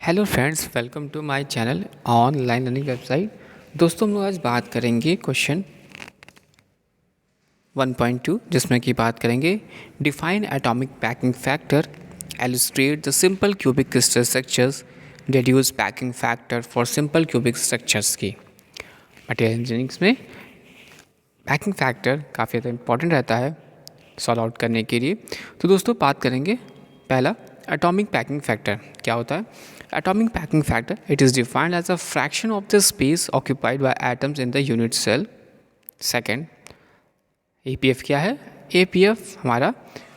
Hello friends, welcome to my channel online learning website. दोस्तों, हम लोग आज बात करेंगे क्वेश्चन 1.2, जिसमें कि बात करेंगे define atomic packing factor, एलिस्ट्रेट the simple cubic crystal structures, reduce packing factor for simple cubic structures की। मटेरियल इंजीनियरिंग्स में पैकिंग फैक्टर काफ़ी ज़्यादा इंपॉर्टेंट रहता है सॉल्व आउट करने के लिए। तो दोस्तों, बात करेंगे पहला एटॉमिक पैकिंग फैक्टर क्या होता है। Atomic packing factor it is defined as a fraction of the space occupied by atoms in the unit cell. Second, APF क्या है। एपीएफ हमारा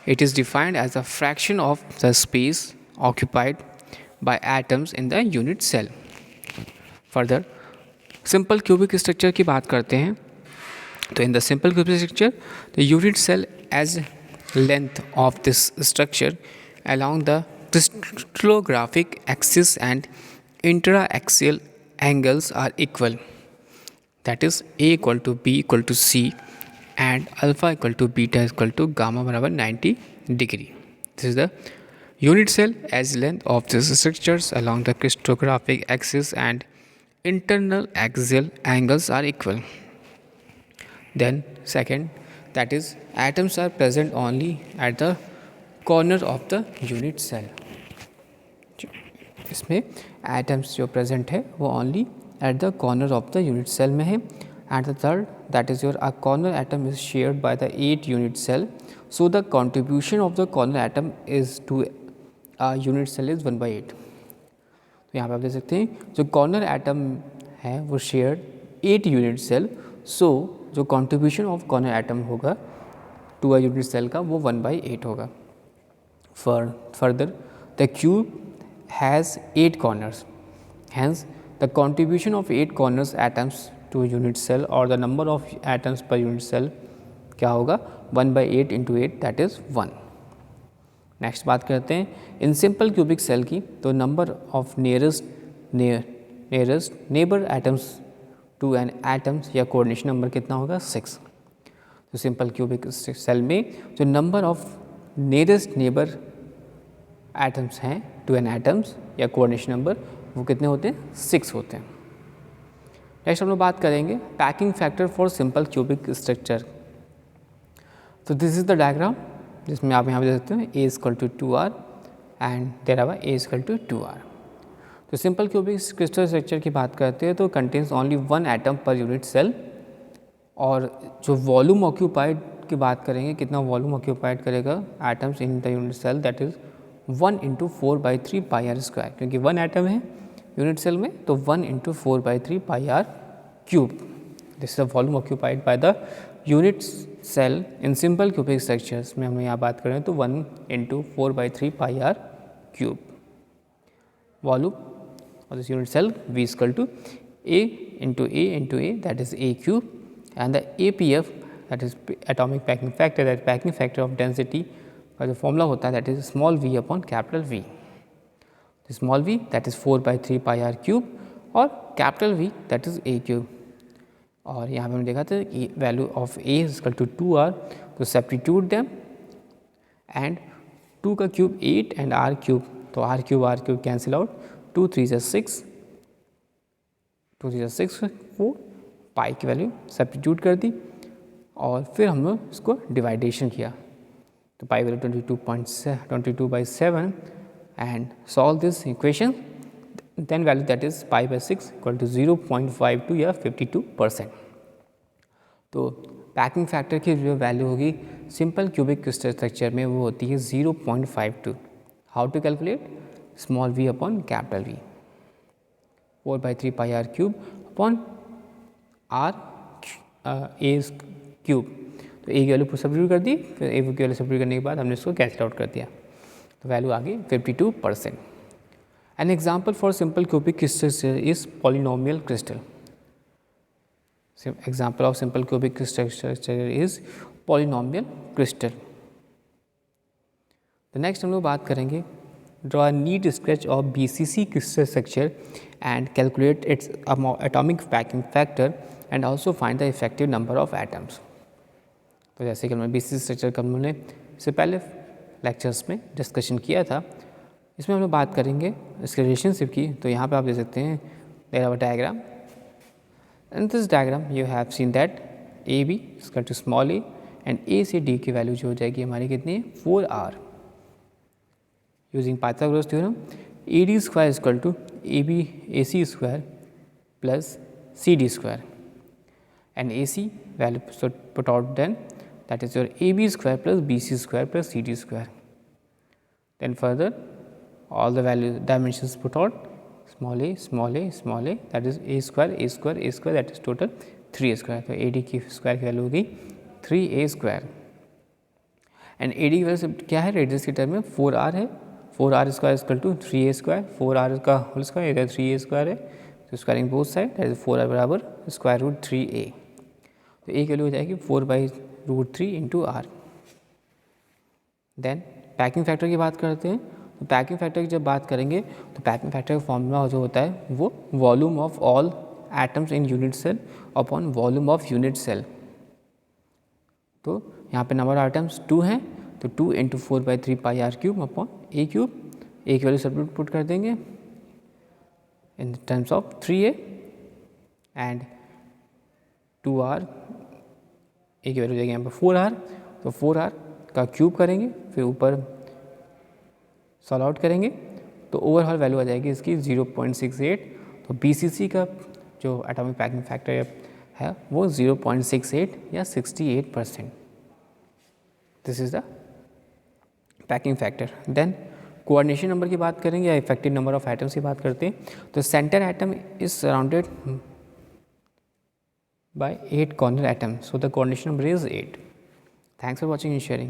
it is defined as a fraction of the space occupied by atoms in the unit cell. Further simple cubic structure की बात करते हैं तो in the simple cubic structure, the unit cell as length of this structure along the crystallographic axis and intra-axial angles are equal. That is A equal to B equal to C and alpha equal to beta equal to gamma बराबर 90 degree. This is the unit cell as length of these structures along the crystallographic axis and internal axial angles are equal. Then second, that is atoms are present only at the corner of the unit cell. इसमें atoms जो present है वो only at the corner of the unit cell में है. And the third, that is your a corner atom is shared by the 8 unit cell. So the contribution of the corner atom is to a unit cell is 1/8. तो यहाँ पे आप देख सकते हैं जो कॉर्नर एटम है वो शेयर्ड 8 यूनिट सेल. सो जो कंट्रीब्यूशन ऑफ कॉर्नर एटम होगा टू अ यूनिट सेल का वो 1/8 होगा. Further the cube has 8 corners, hence the contribution of 8 corners atoms to unit cell और the number of atoms per unit cell क्या होगा 1/8 into 8 that is 1. Next बात करते हैं इन सिंपल क्यूबिक सेल की. तो number of nearest neighbour atoms to an atoms या coordination number कितना होगा 6. तो सिंपल क्यूबिक सेल में जो number of nearest neighbour atoms हैं टू एन एटम्स या कोऑर्डिनेशन नंबर वो कितने होते हैं 6 होते हैं. नेक्स्ट हम लोग बात करेंगे packing factor for simple cubic structure. तो दिस इज द डायग्राम जिसमें आप यहाँ पे देख सकते हैं A equal to 2R and there our A equal to 2R. तो सिंपल क्यूबिक क्रिस्टल स्ट्रक्चर की बात करते हैं तो contains only 1 atom per unit cell. और जो वॉल्यूम ऑक्यूपाइड की बात करेंगे कितना वॉल्यूम ऑक्यूपाइड करेगा atoms in the unit cell that is 1 into 4/3 pi r square. क्योंकि 1 एटम है यूनिट सेल में तो 1 into 4/3 pi are cube. This is the volume occupied by the unit cell in simple cubic structures में हम यहाँ बात करें तो 1 into 4/3 pi are cube. Volume of this unit cell V is equal to A into A that is A cube, and the APF that is atomic packing factor, that packing factor of density का जो formula होता है that is small v upon capital V. The small v that is 4/3 pi r cube और capital V that is A cube. और यहाँ पे हमने देखा था कि value of A is equal to 2R. तो सब्स्टिट्यूट देम एंड 2 का क्यूब 8 एंड R क्यूब. तो R क्यूब कैंसिल आउट. 2 3 6 4 पाई की वैल्यू सब्स्टिट्यूट कर दी और फिर हम लोग इसको डिवाइडेशन किया. तो pi value 22/7 and solve this equation. Then value that is पाई/6 इक्वल टू 0.52 या 52%. तो पैकिंग फैक्टर की जो वैल्यू होगी सिंपल क्यूबिक क्रिस्टल स्ट्रक्चर में वो होती है 0.52. How to calculate small v upon capital V. 4/3 pi are cube upon r a cube. तो ए की वैल्यू सब्स्टिट्यूट कर दी, फिर ए की वैल्यू सब्स्टिट्यूट करने के बाद हमने इसको कैंसिल आउट कर दिया. तो वैल्यू आ गई 52%. An example for simple cubic crystal is polynomial crystal. Example of simple cubic crystal is polynomial crystal. तो नेक्स्ट हम लोग बात करेंगे draw a neat sketch of BCC crystal structure and calculate its atomic packing factor and also find the effective number of atoms. तो जैसे कि हमने BCC structure का हमने इससे पहले लेक्चर्स में डिस्कशन किया था, इसमें हम लोग बात करेंगे इसके रिलेशनशिप की। तो यहाँ पे आप देख सकते हैं there are diagram, in this diagram you have seen that A B equal to small A and A से डी की वैल्यू जो हो जाएगी हमारी कितनी है 4r। Using Pythagoras theorem A D square equal to A B A C square plus C D square and AC value so put out then that is your AB square plus BC square plus CD square. Then further all the value dimensions put out small a small a small a that is a square a square a square that is total 3a square. तो AD की square की value होगी 3a square and AD की value क्या है radius की term में 4r है, 4r square equal to 3a square, 4r का होल स्क्वायर इधर 3a स्क्वायर है तो squaring both side that is 4r बराबर स्क्वायर रूट 3a। तो ए की वैल्यू हो जाएगी 4/√3 into r. Then packing factor की बात करते हैं। तो पैकिंग फैक्टर की जब बात करेंगे तो पैकिंग फैक्टर का फॉर्मूला जो होता है वो volume of all atoms in unit cell upon volume of unit cell. तो यहाँ पे नंबर ऑफ एटम्स 2 हैं तो 2 into 4/3 pi are cube upon A cube. A की वैल्यू सब पुट कर देंगे in terms of 3a and 2r, A की वैल्यू जाएगी यहाँ पर 4r। तो 4r का क्यूब करेंगे फिर ऊपर सॉल्व आउट करेंगे तो ओवरऑल वैल्यू आ जाएगी इसकी 0.68। तो BCC का जो एटॉमिक पैकिंग फैक्टर है वो 0.68 या 68%। This is the packing factor. Then coordination number की बात करेंगे या इफेक्टिव नंबर ऑफ एटम्स की बात करते हैं। तो centre atom is surrounded by 8 corner atoms. So the coordination number is 8. Thanks for watching and sharing.